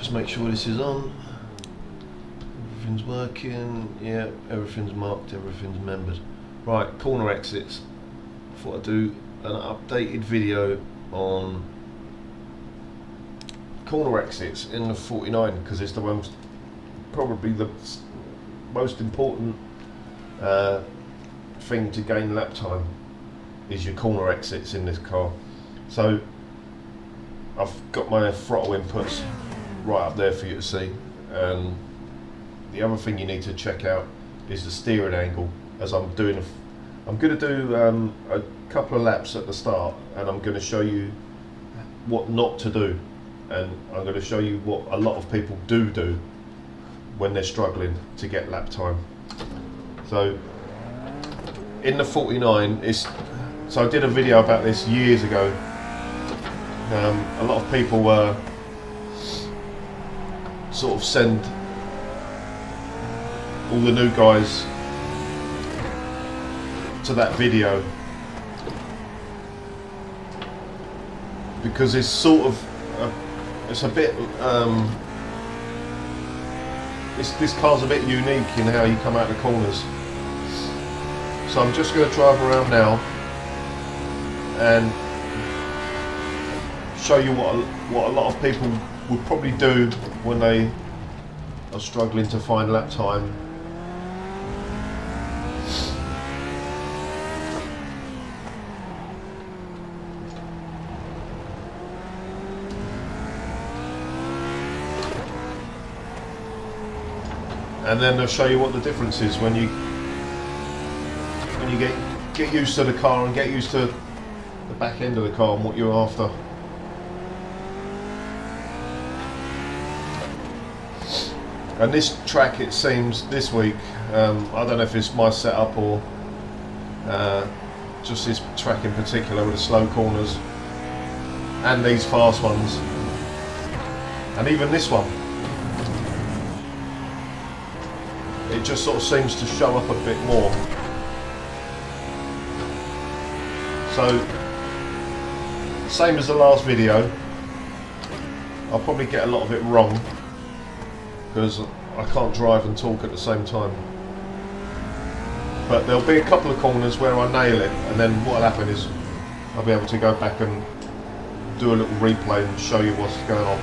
just make sure this is on. Everything's working. Yeah, everything's marked, everything's membered. Right, corner exits. Thought I'd do an updated video on corner exits in the 49 because it's the most, probably the most important thing to gain lap time is your corner exits in this car. So I've got my throttle inputs right up there for you to see, and the other thing you need to check out is the steering angle. As I'm going to do a couple of laps at the start, and I'm going to show you what not to do, and I'm going to show you what a lot of people do when they're struggling to get lap time. So in the 49, so I did a video about this years ago. A lot of people sort of send all the new guys to that video because it's sort of it's a bit this car's a bit unique in how you come out the corners. So I'm just going to drive around now and show you what a lot of people would probably do when they are struggling to find lap time. And then I'll show you what the difference is when you get used to the car and get used to the back end of the car and what you're after. And this track, it seems this week, I don't know if it's my setup or just this track in particular with the slow corners and these fast ones, and even this one, it just sort of seems to show up a bit more. So, same as the last video, I'll probably get a lot of it wrong because I can't drive and talk at the same time. But there'll be a couple of corners where I nail it, and then what'll happen is I'll be able to go back and do a little replay and show you what's going on.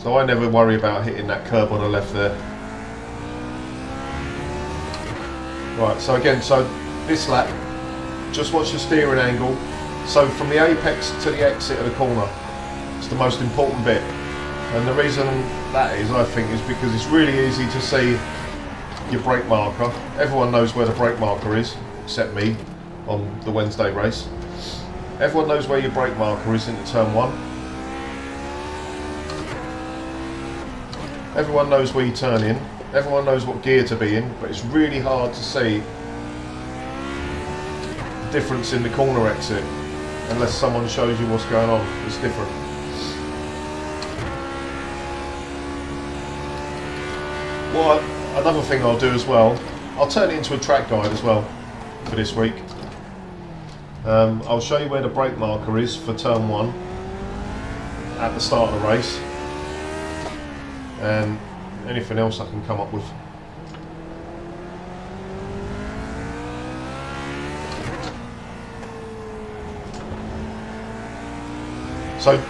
So I never worry about hitting that curb on the left there. Right, so again, so this lap, just watch the steering angle. So from the apex to the exit of the corner, it's the most important bit. And the reason that is, I think, is because it's really easy to see your brake marker. Everyone knows where the brake marker is, except me on the Wednesday race. Everyone knows where your brake marker is into turn 1. Everyone knows where you turn in. Everyone knows what gear to be in, but it's really hard to see the difference in the corner exit unless someone shows you what's going on. It's different. Well, another thing I'll do as well, I'll turn it into a track guide as well for this week. I'll show you where the brake marker is for turn 1 at the start of the race, and anything else I can come up with. So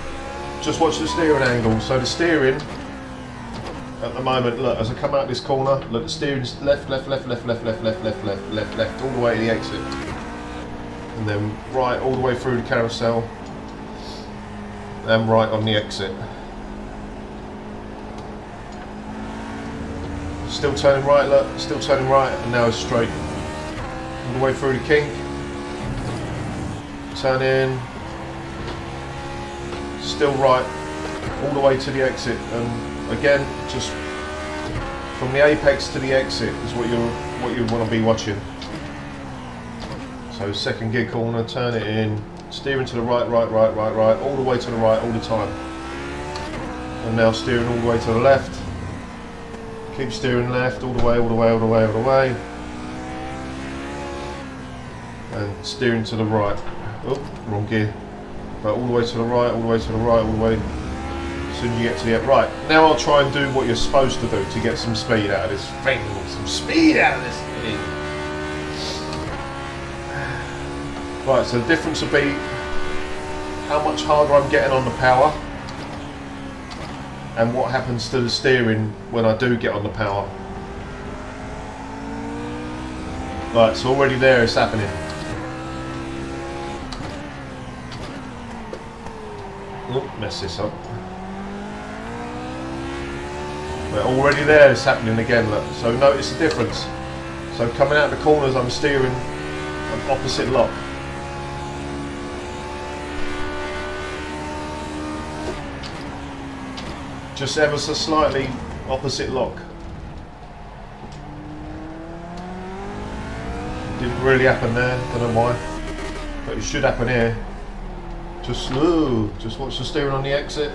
just watch the steering angle. So the steering at the moment, look, as I come out this corner, look, the steering's left, all the way to the exit, and then right all the way through the carousel, and right on the exit. Still turning right, look, still turning right, and now it's straight. All the way through the kink, turn in, still right, all the way to the exit, and again, just from the apex to the exit is what you want to be watching. So second gear corner, turn it in, steering to the right, all the way to the right all the time. And now steering all the way to the left. Keep steering left, all the way. And steering to the right. Oh, wrong gear. but all the way to the right, all the way to the right, all the way. As soon as you get to the end. Right, now I'll try and do what you're supposed to do to get some speed out of this thing. Some speed out of this thing. Right, so the difference will be how much harder I'm getting on the power and what happens to the steering when I do get on the power. Right, so already there it's happening. Oh, mess this up. But already there it's happening again, look. So notice the difference. So coming out the corners I'm steering an opposite lock. Just ever so slightly opposite lock. Didn't really happen there, don't know why. But it should happen here. Just slow. Just watch the steering on the exit.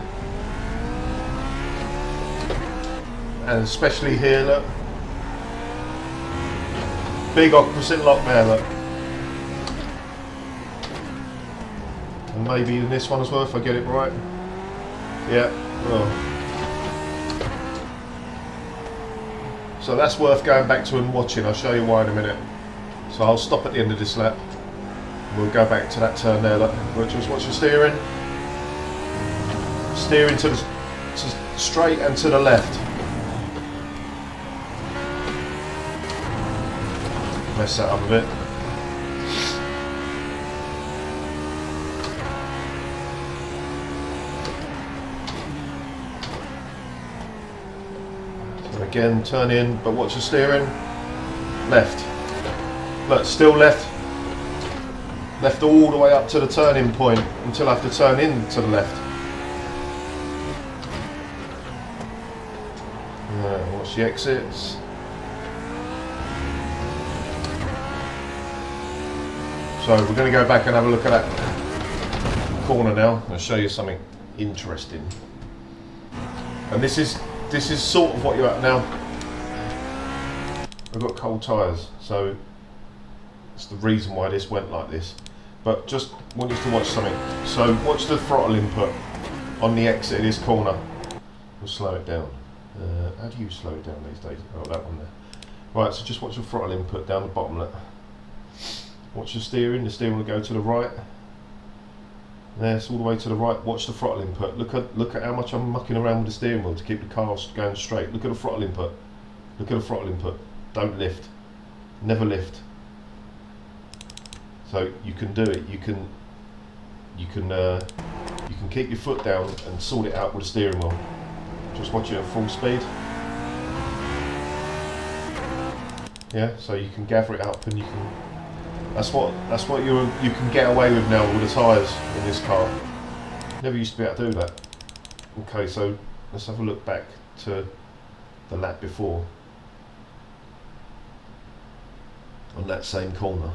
And especially here, look. Big opposite lock there, look. And maybe in this one as well, if I get it right. Yeah, well. So that's worth going back to and watching. I'll show you why in a minute. So I'll stop at the end of this lap. We'll go back to that turn there. Look, just watch the steering. Steering to straight and to the left. Mess that up a bit. So again, turn in, but watch the steering. Left. Look, still left. Left all the way up to the turning point until I have to turn in to the left. Watch the exits. So we're going to go back and have a look at that corner now. I'll show you something interesting. And this is sort of what you're at now. I've got cold tyres, so it's the reason why this went like this. But just want you to watch something. So watch the throttle input on the exit of this corner. We'll slow it down. How do you slow it down these days? Oh, that one there. Right, so just watch the throttle input down the bottom. Look. Watch the steering will go to the right. There, it's all the way to the right. Watch the throttle input. Look at how much I'm mucking around with the steering wheel to keep the car going straight. Look at the throttle input. Look at the throttle input. Don't lift. Never lift. So you can do it. You can keep your foot down and sort it out with the steering wheel. Just watch it at full speed. Yeah, so you can gather it up and you can. That's what you can get away with now with the tyres in this car. Never used to be able to do that. Okay, so let's have a look back to the lap before on that same corner.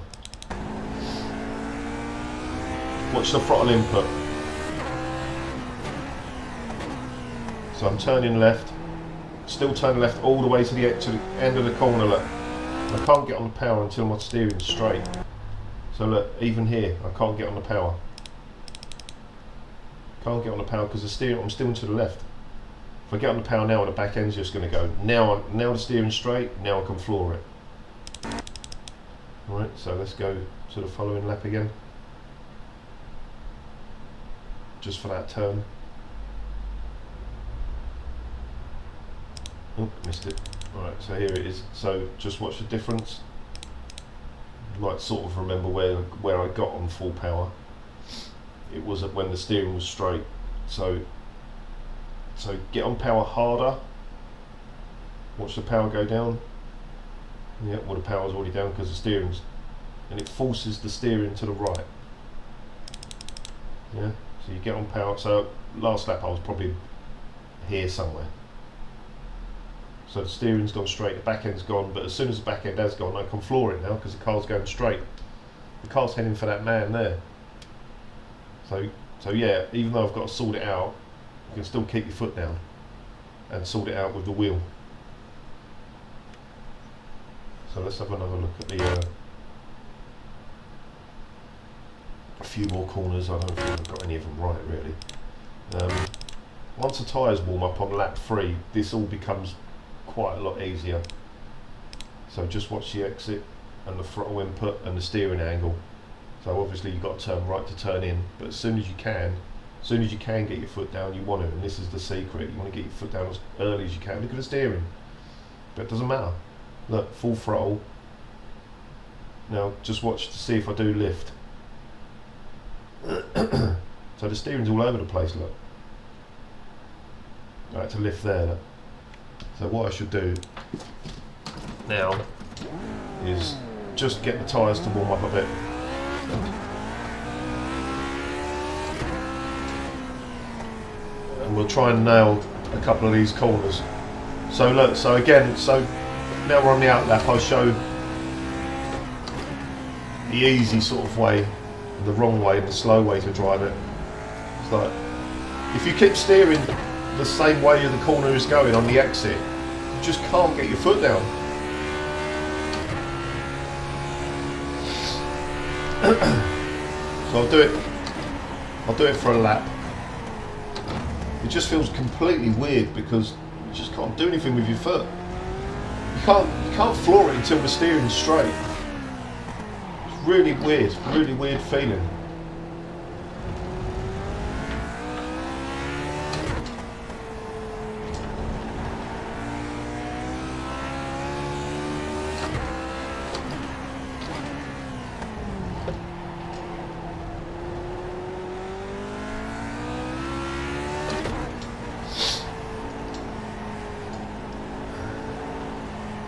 Watch the throttle input. So I'm turning left, still turning left all the way to the end of the corner. Look, I can't get on the power until my steering's straight. So look, even here, I can't get on the power. Can't get on the power because the steering, I'm still to the left. If I get on the power now, the back end's just going to go. Now the steering's straight, now I can floor it. Alright, so let's go to the following lap again. Just for that turn. Oh, missed it. Alright, so here it is. So just watch the difference. Like sort of remember where I got on full power. It was when the steering was straight. So get on power harder. Watch the power go down. Yeah, well the power's already down because the steering's, and it forces the steering to the right. Yeah, so you get on power. So last lap I was probably here somewhere. So the steering's gone straight, the back end's gone, but as soon as the back end has gone, I can floor it now because the car's going straight. The car's heading for that man there. So yeah, even though I've got to sort it out, you can still keep your foot down and sort it out with the wheel. So let's have another look at the few more corners. I don't think I've got any of them right really. Once the tyres warm up on lap 3, this all becomes quite a lot easier. So just watch the exit and the throttle input and the steering angle. So obviously you've got to turn right to turn in, but as soon as you can get your foot down, you want to, and this is the secret. You want to get your foot down as early as you can. Look at the steering, but it doesn't matter. Look, full throttle. Now just watch to see if I do lift. So the steering's all over the place, look. I had to lift there, look. So what I should do now is just get the tyres to warm up a bit. And we'll try and nail a couple of these corners. So look, so again, so now we're on the out lap, I'll show the easy sort of way, the wrong way, the slow way to drive it. It's like, if you keep steering the same way the corner is going on the exit, you just can't get your foot down. So I'll do it for a lap. It just feels completely weird because you just can't do anything with your foot. You can't floor it until the steering's straight. It's really weird feeling.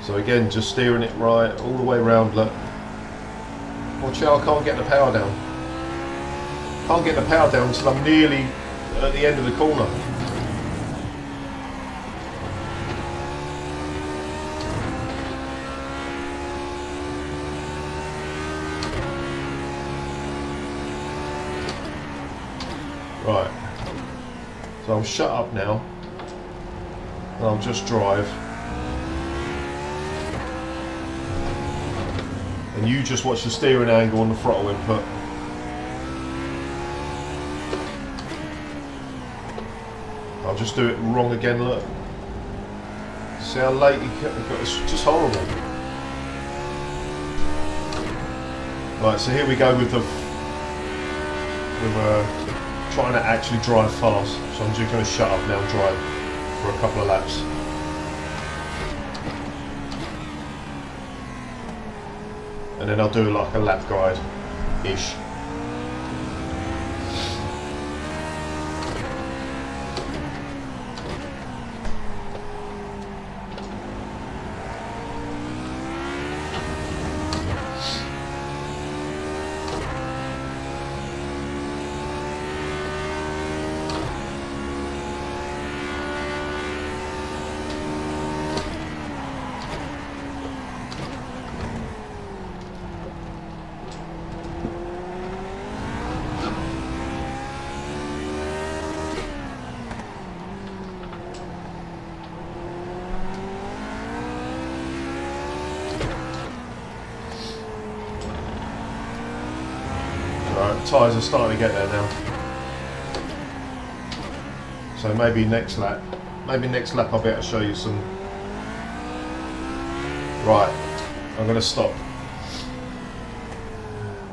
So again, just steering it right all the way around. Look, watch out! I can't get the power down. Can't get the power down until I'm nearly at the end of the corner. Right. So I'll shut up now, and I'll just drive. And you just watch the steering angle and the throttle input. I'll just do it wrong again, look. See how late it's just horrible. Right, so here we go with trying to actually drive fast. So I'm just going to shut up now and drive for a couple of laps. And then I'll do like a lap guide-ish. Tyres are starting to get there now. So maybe next lap I'll be able to show you some. Right, I'm going to stop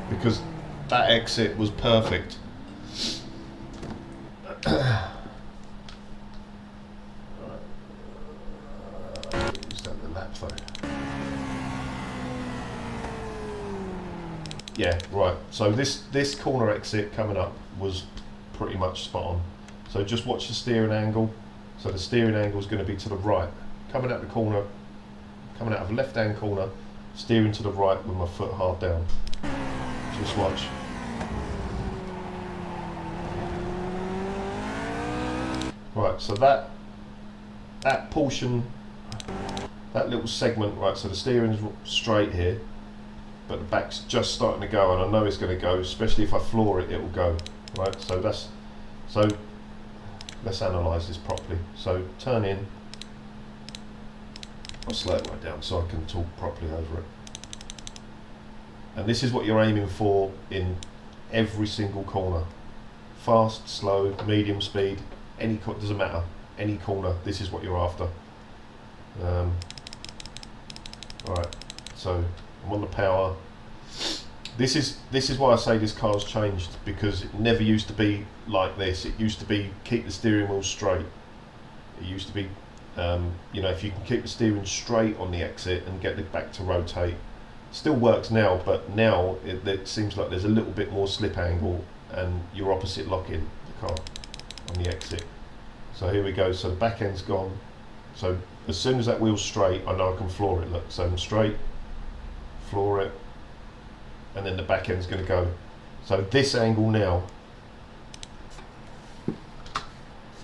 because that exit was perfect. Is that the lap though? Yeah, right. So this corner exit coming up was pretty much spot on. So just watch the steering angle. So the steering angle is going to be to the right. Coming out the corner, coming out of the left-hand corner, steering to the right with my foot hard down. Just watch. Right, so that portion, that little segment, right, so the steering's straight here, but the back's just starting to go, and I know it's going to go, especially if I floor it, it will go, right? So let's analyse this properly. So turn in, I'll slow it right down so I can talk properly over it. And this is what you're aiming for in every single corner. Fast, slow, medium speed, doesn't matter. Any corner, this is what you're after. Alright, so I'm on the power. This is why I say this car's changed, because it never used to be like this. It used to be keep the steering wheel straight. It used to be, you know, if you can keep the steering straight on the exit and get it back to rotate. Still works now, but now it seems like there's a little bit more slip angle and you're opposite locking the car on the exit. So here we go, so the back end's gone. So as soon as that wheel's straight, I know I can floor it, look. So I'm straight, floor it, and then the back end's going to go. So this angle now,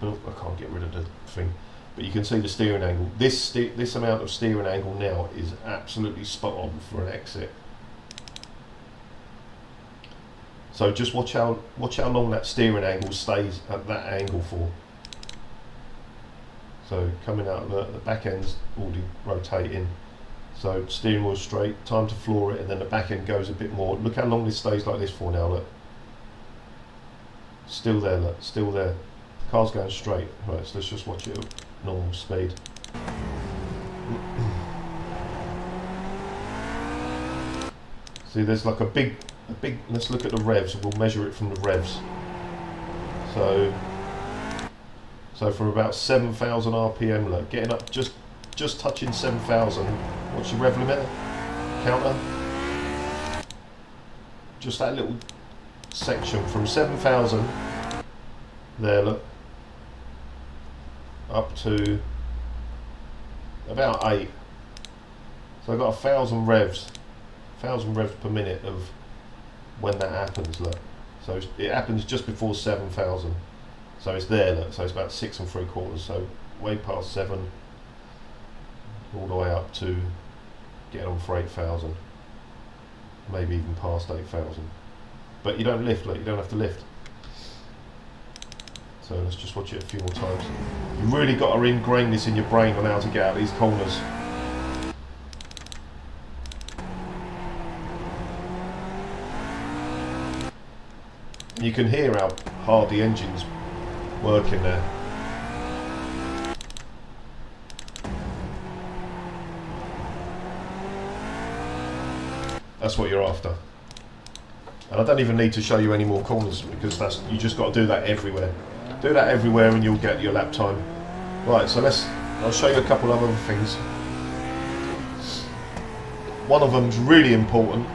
oh, I can't get rid of the thing, but you can see the steering angle. This amount of steering angle now is absolutely spot on for an exit. So just watch how long that steering angle stays at that angle for. So coming out of the back end's already rotating. So steering wheel straight, time to floor it, and then the back end goes a bit more. Look how long this stays like this for now, look. Still there, look, still there. Car's going straight. Right, so let's just watch it at normal speed. See, there's like a big, let's look at the revs, we'll measure it from the revs. So from about 7,000 RPM, look, getting up just touching 7,000. What's your rev limiter? Counter? Just that little section from 7,000, there, look, up to about 8. So I've got 1,000 revs per minute of when that happens, look. So it happens just before 7,000. So it's there, look, so it's about 6 3/4, so way past 7, all the way up to getting on for 8,000, maybe even past 8,000. But you don't lift, look, you don't have to lift. So let's just watch it a few more times. You've really got to ingrain this in your brain on how to get out of these corners. You can hear how hard the engine's working there. That's what you're after. And I don't even need to show you any more corners, because you just got to do that everywhere. Do that everywhere and you'll get your lap time. Right, so I'll show you a couple of other things. One of them's really important.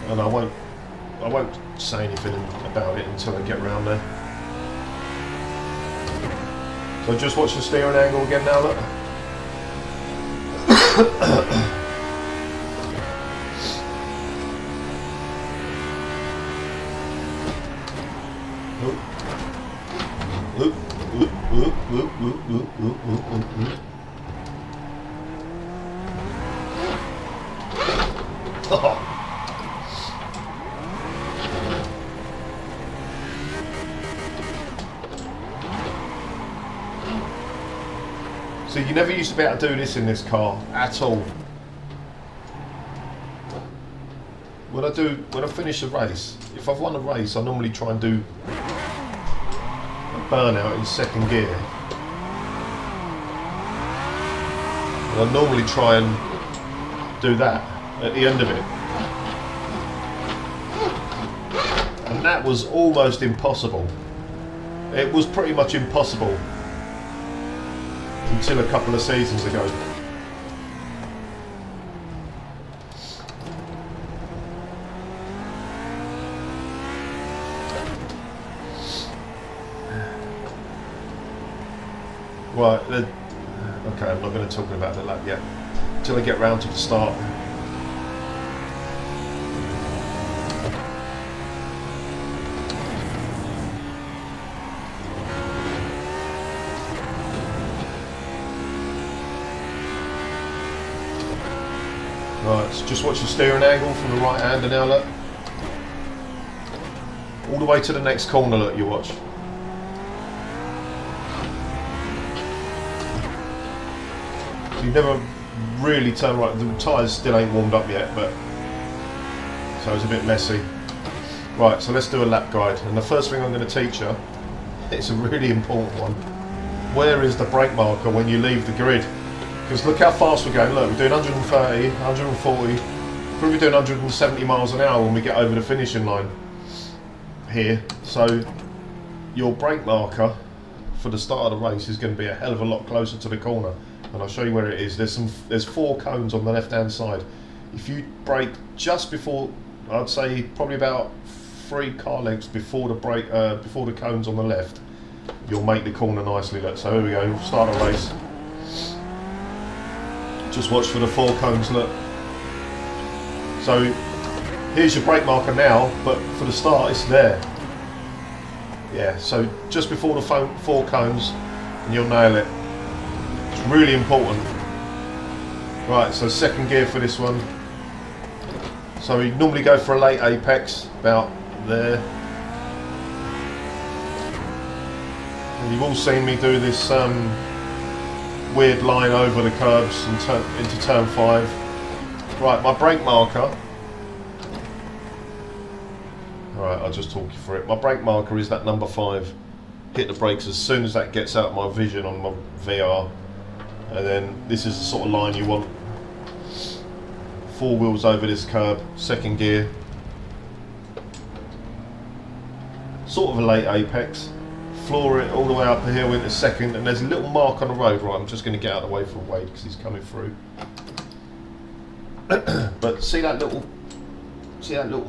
And I won't say anything about it until I get around there. So just watch the steering angle again now, look. Oh. So you never used to be able to do this in this car at all. When I finish a race, if I've won a race, I normally try and do a burnout in second gear. And I normally try and do that at the end of it. And that was almost impossible. It was pretty much impossible until a couple of seasons ago. Right, okay, I'm not going to talk about the lap yet, until I get round to the start. Right, so just watch the steering angle from the right hander now, look. All the way to the next corner, look, you watch. So you really turn right. The tyres still ain't warmed up yet, but so it's a bit messy. Right, so let's do a lap guide, and the first thing I'm going to teach you, it's a really important one. Where is the brake marker when you leave the grid? Because look how fast we're going. Look, we're doing 130, 140, probably doing 170 miles an hour when we get over the finishing line here. So your brake marker for the start of the race is going to be a hell of a lot closer to the corner, and I'll show you where it is. There's 4 cones on the left hand side. If you brake just before, I'd say probably about 3 car lengths before the before the cones on the left, you'll make the corner nicely. Look, so here we go, we'll start a race. Just watch for the 4 cones, look. So here's your brake marker now, but for the start it's there. Yeah, so just before the 4 cones and you'll nail it. It's really important. Right, so second gear for this one. So we normally go for a late apex, about there. And you've all seen me do this weird line over the curbs and into turn 5. Right, my brake marker. Alright, I'll just talk you through it. My brake marker is that number 5. Hit the brakes as soon as that gets out of my vision on my VR. And then this is the sort of line you want. 4 wheels over this curb, second gear. Sort of a late apex. Floor it all the way up the hill into second, and there's a little mark on the road. Right, I'm just going to get out of the way for Wade because he's coming through. But see that little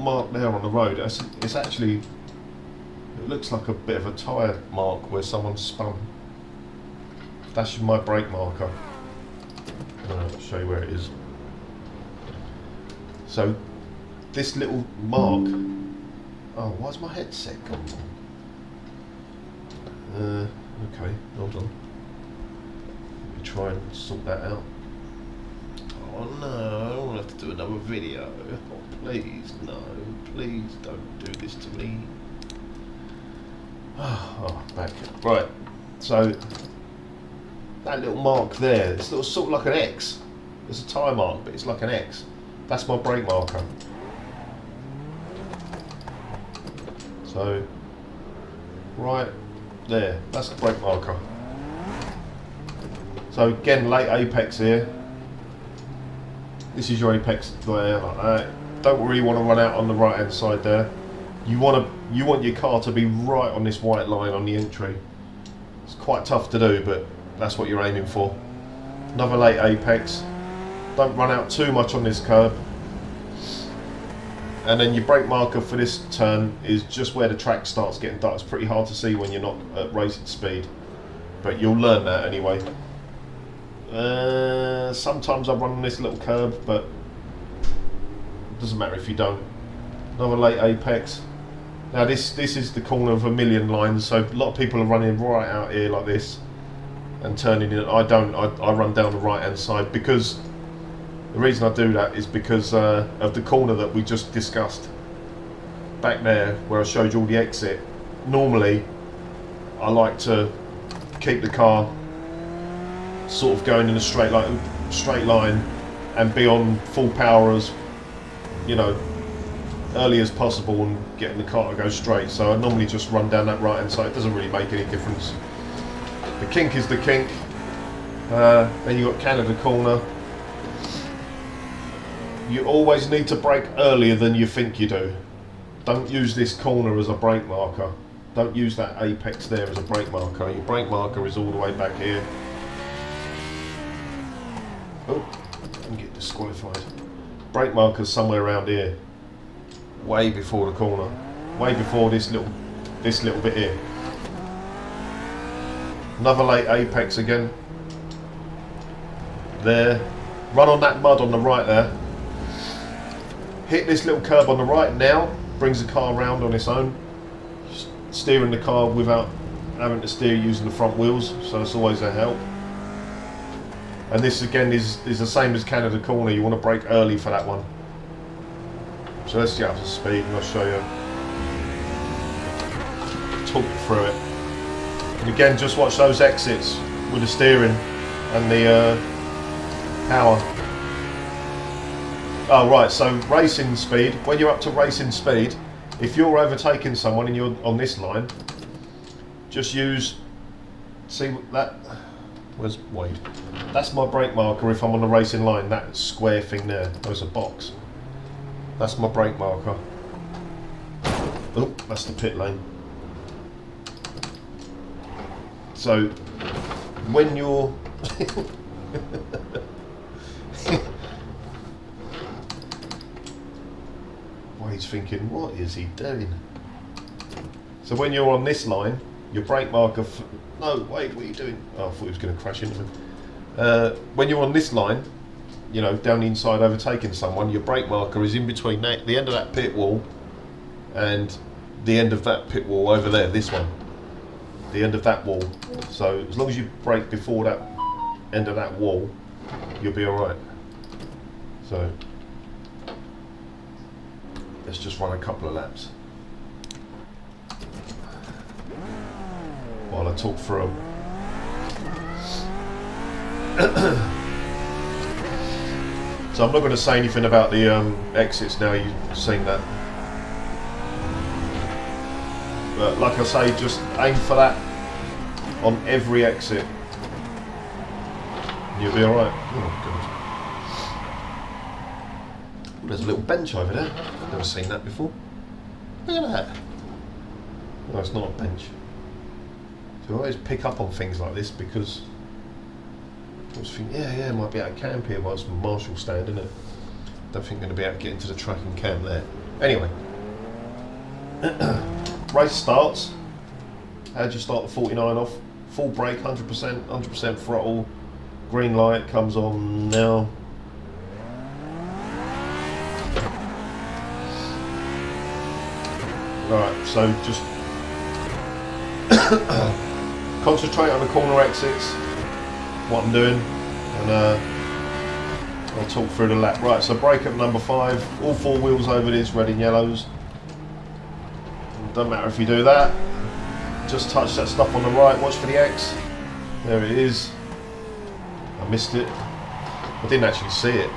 mark there on the road? It's actually, it looks like a bit of a tyre mark where someone spun. That's my brake marker. I'll show you where it is. So this little mark. Oh, why's my headset gone? Okay, hold on. Let me try and sort that out. Oh no, I don't have to do another video. Oh, please, no, please don't do this to me. Oh, back. Right, so that little mark there, it's sort of like an X. It's a tyre mark, but it's like an X. That's my brake marker. So, right there, that's the brake marker. So again, late apex here. This is your apex there, like that. Don't really want to run out on the right hand side there. You want your car to be right on this white line on the entry. It's quite tough to do, but that's what you're aiming for. Another late apex. Don't run out too much on this curb. And then your brake marker for this turn is just where the track starts getting dark. It's pretty hard to see when you're not at racing speed, but you'll learn that anyway. Sometimes I run on this little curb, but it doesn't matter if you don't. Another late apex. Now this is the corner of a million lines, so a lot of people are running right out here like this and turning in. I don't. I run down the right hand side because the reason I do that is because of the corner that we just discussed back there where I showed you all the exit. Normally I like to keep the car sort of going in a straight line and be on full power as, you know, early as possible and getting the car to go straight. So I normally just run down that right hand side. It doesn't really make any difference. The kink is the kink. Then you've got Canada corner. You always need to brake earlier than you think you do. Don't use this corner as a brake marker. Don't use that apex there as a brake marker. Your brake marker is all the way back here. Oh, I'm getting disqualified. Brake marker's somewhere around here. Way before the corner. Way before this little bit here. Another late apex again. There. Run on that mud on the right there. Hit this little curb on the right now, brings the car around on its own. Steering the car without having to steer using the front wheels, so it's always a help. And this again is the same as Canada corner. You want to brake early for that one. So let's get up to speed and I'll show you. Talk you through it. And again, just watch those exits with the steering and Power. Oh right, so racing speed, when you're up to racing speed, if you're overtaking someone and you're on this line, just use, see that, where's Wade? That's my brake marker if I'm on the racing line, that square thing there, there's a box. That's my brake marker. Oh, that's the pit lane. So, when you're... Wade's thinking, what is he doing? So when you're on this line, your brake marker... No, Wade, what are you doing? Oh, I thought he was going to crash into me. When you're on this line, you know, down the inside overtaking someone, your brake marker is in between the end of that pit wall and the end of that pit wall over there, this one. The end of that wall. So as long as you brake before that end of that wall, you'll be alright. So let's just run a couple of laps while I talk through them. So I'm not going to say anything about the exits now, you've seen that. But like I say, just aim for that on every exit. You'll be alright. Oh god. There's a little bench over there. I've never seen that before. Look at that. No, it's not a bench. So I always pick up on things like this because I was thinking, yeah, might be able to camp here while it's a Marshall stand, isn't it? Don't think I'm going to be able to get into the track and camp there. Anyway. Race starts. How do you start the 49 off? Full brake, 100%, 100% throttle. Green light comes on now. Alright, so just concentrate on the corner exits, what I'm doing, and I'll talk through the lap. Right, so brake at number 5, all 4 wheels over these red and yellows. Doesn't matter if you do that, just touch that stuff on the right, watch for the X. There it is. I missed it. I didn't actually see it.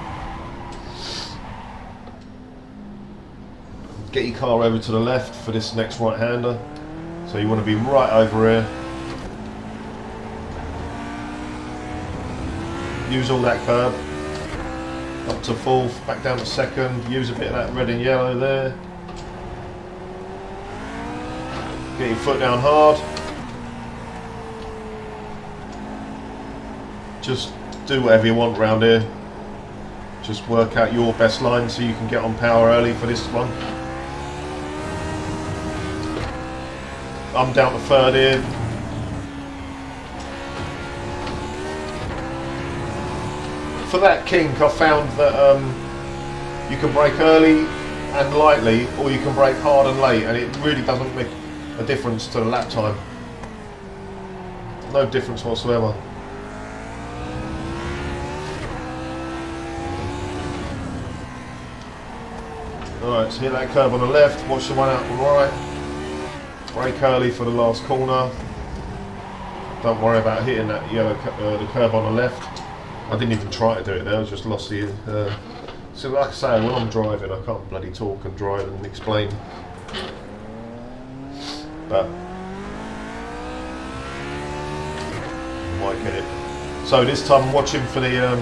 Get your car over to the left for this next right-hander. So you want to be right over here. Use all that curb. Up to fourth, back down to second. Use a bit of that red and yellow there. Get your foot down hard. Just do whatever you want around here. Just work out your best line so you can get on power early for this one. I'm down to third here. For that kink, I found that you can brake early and lightly, or you can brake hard and late, and it really doesn't make a difference to the lap time. No difference whatsoever. Alright, so hit that curb on the left, watch the one out on the right. Brake early for the last corner. Don't worry about hitting that yellow the curb on the left. I didn't even try to do it there, I just lost the... so like I say, when I'm driving I can't bloody talk and drive and explain. But I might get it. So this time I'm watching for the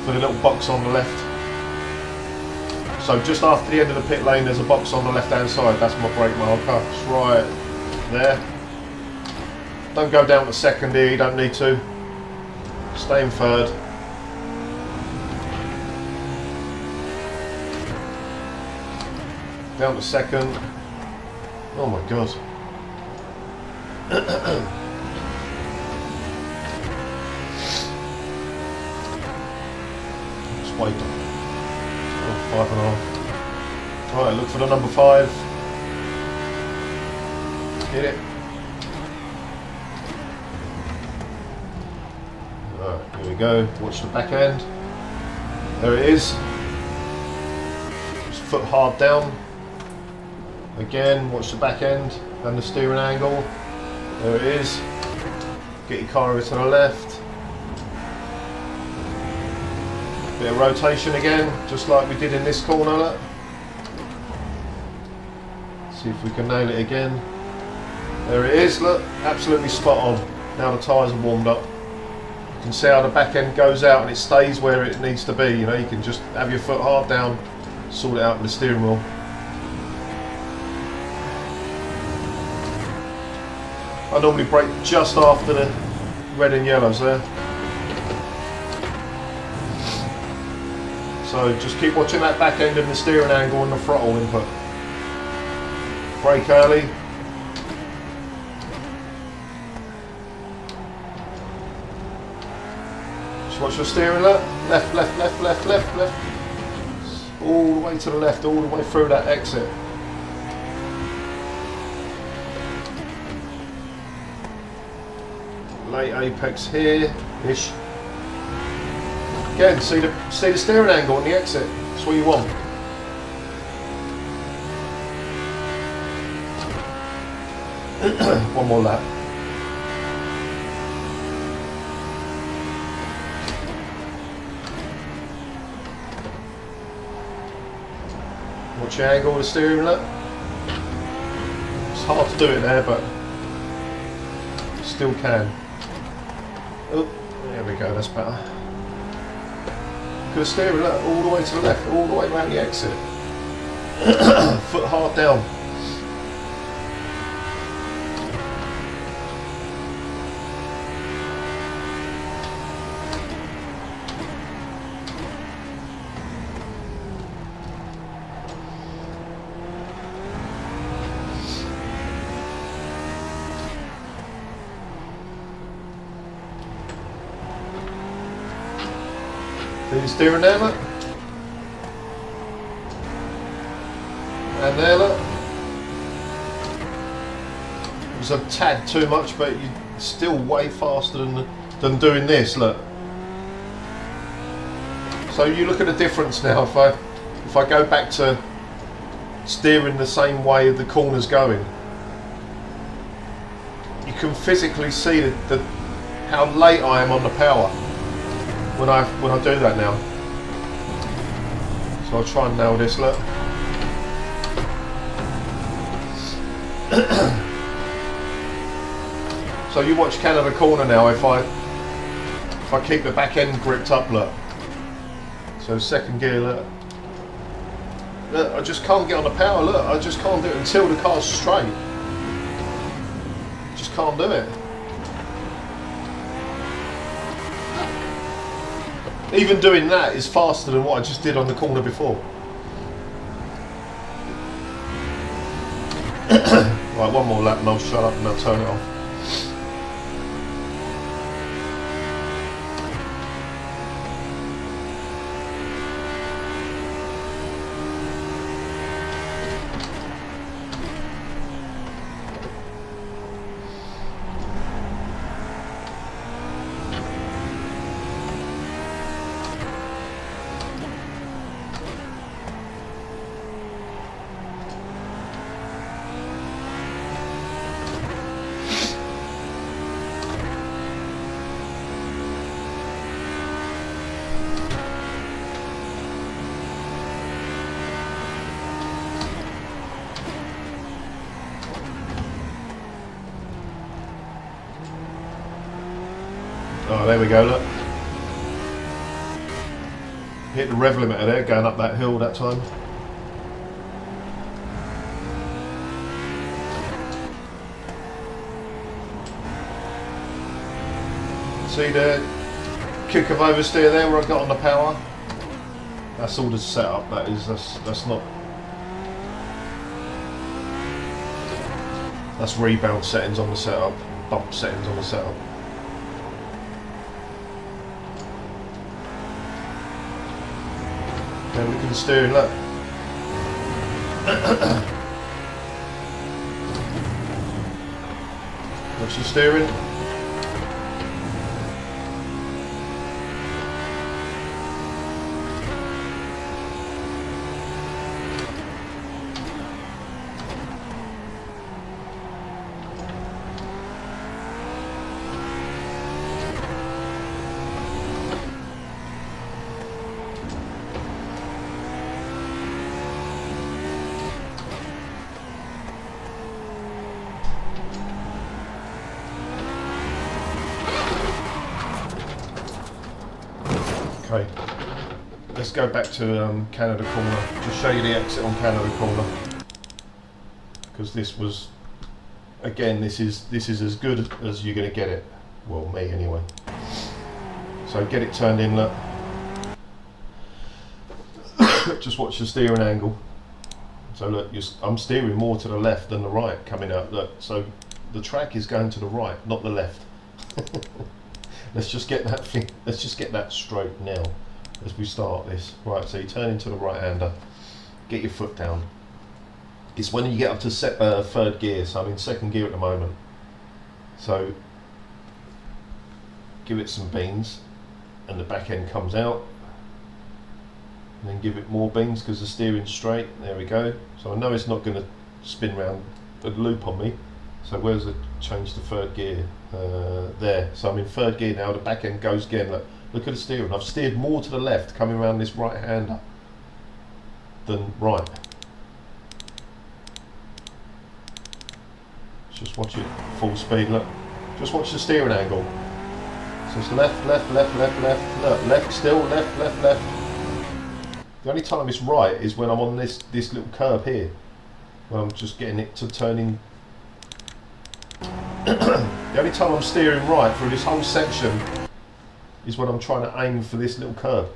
little box on the left. So just after the end of the pit lane there's a box on the left hand side, that's my brake marker. It's right there. Don't go down to second here, you don't need to. Stay in third. Down to second. Oh my god. Just wait. 5.5. Alright, look for the number 5. Hit it. Alright, here we go. Watch the back end. There it is. Just foot hard down. Again, watch the back end and the steering angle. There it is. Get your car over to the left. Bit of rotation again, just like we did in this corner. Look. See if we can nail it again. There it is, look, absolutely spot on. Now the tyres are warmed up. You can see how the back end goes out and it stays where it needs to be. You know, you can just have your foot hard down, sort it out with the steering wheel. I normally brake just after the red and yellows there. So just keep watching that back end and the steering angle and the throttle input. Brake early. Just watch your steering, look. Left, left, left, left, left, left. All the way to the left, all the way through that exit. Late apex here-ish. Again, see the steering angle on the exit. That's what you want. One more lap. Watch your angle of the steering, look. It's hard to do it there, but still can. Oh, there we go, that's better. Look at the steering, look, all the way to the left, all the way around the exit. Foot hard down. See the steering there, look. And there, look. It was a tad too much, but you're still way faster than doing this, look. So you look at the difference now. If I go back to steering the same way the corner's going, you can physically see how late I am on the power. When I do that now. So I'll try and nail this, look. So you watch Canada corner now if I keep the back end gripped up, look. So second gear, look. Look, I just can't get on the power, look. I just can't do it until the car's straight. Just can't do it. Even doing that is faster than what I just did on the corner before. Right, one more lap and I'll shut up and I'll turn it off. Oh, there we go, look. Hit the rev limiter there, going up that hill that time. See the kick of oversteer there where I got on the power? That's all the setup, that's not... That's rebound settings on the setup, bump settings on the setup. Then look at the steering, look. Watch the steering. Okay, let's go back to Canada Corner. Just show you the exit on Canada Corner, because this was, again, this is as good as you're going to get it. Well, me anyway. So get it turned in, look. Just watch the steering angle. So look, I'm steering more to the left than the right coming out. Look, so the track is going to the right, not the left. Let's just get that thing. Let's just get that straight now as we start this. Right, so you turn into the right-hander. Get your foot down. It's when you get up to third gear. So I'm in second gear at the moment. So give it some beans, and the back end comes out. And then give it more beans because the steering's straight. There we go. So I know it's not going to spin round the loop on me. So where's the change to third gear? There. So I'm in third gear now. The back end goes again. Look at the steering. I've steered more to the left coming around this right-hander than right. Just watch it full speed. Look. Just watch the steering angle. So it's left, left, left, left, left. Look, left still, left, left, left. The only time it's right is when I'm on this little curve here, when I'm just getting it to turn in. The only time I'm steering right through this whole section is when I'm trying to aim for this little curve.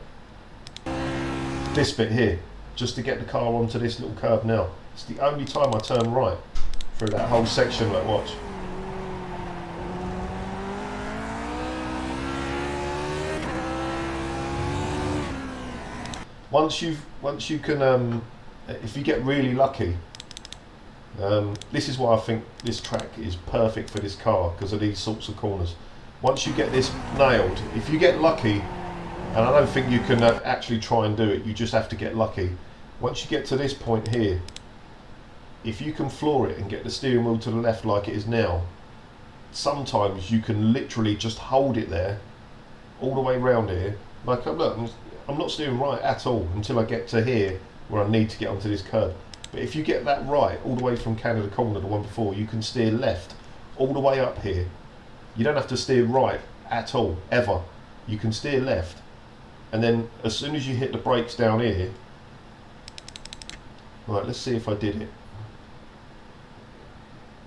This bit here, just to get the car onto this little curve now. It's the only time I turn right through that whole section, like watch. Once you can, if you get really lucky, this is why I think this track is perfect for this car, because of these sorts of corners. Once you get this nailed, if you get lucky, and I don't think you can actually try and do it, you just have to get lucky. Once you get to this point here, if you can floor it and get the steering wheel to the left like it is now, sometimes you can literally just hold it there all the way around here. Like, look, I'm not steering right at all until I get to here where I need to get onto this curb. But if you get that right all the way from Canada Corner, the one before, you can steer left all the way up here. You don't have to steer right at all, ever. You can steer left, and then as soon as you hit the brakes down here, right, let's see if I did it.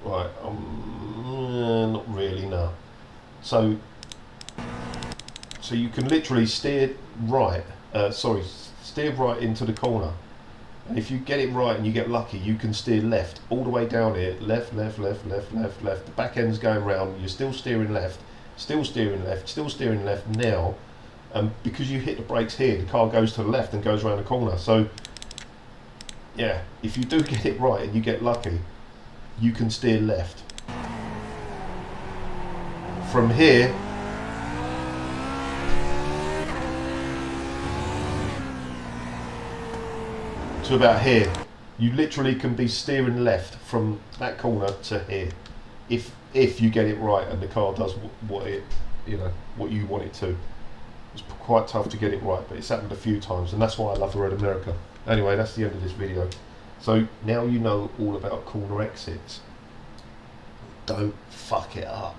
Right, not really, no. So you can literally steer right, steer right into the corner. And if you get it right and you get lucky, you can steer left all the way down here. Left, left, left, left, left, left. The back end's going round. You're still steering left, still steering left, still steering left now. And because you hit the brakes here, the car goes to the left and goes around the corner. So, yeah, if you do get it right and you get lucky, you can steer left. From here, to about here, you literally can be steering left from that corner to here, if you get it right and the car does what you want it to. It's quite tough to get it right, but it's happened a few times, and that's why I love Red America. Anyway, that's the end of this video. So now you know all about corner exits. Don't fuck it up.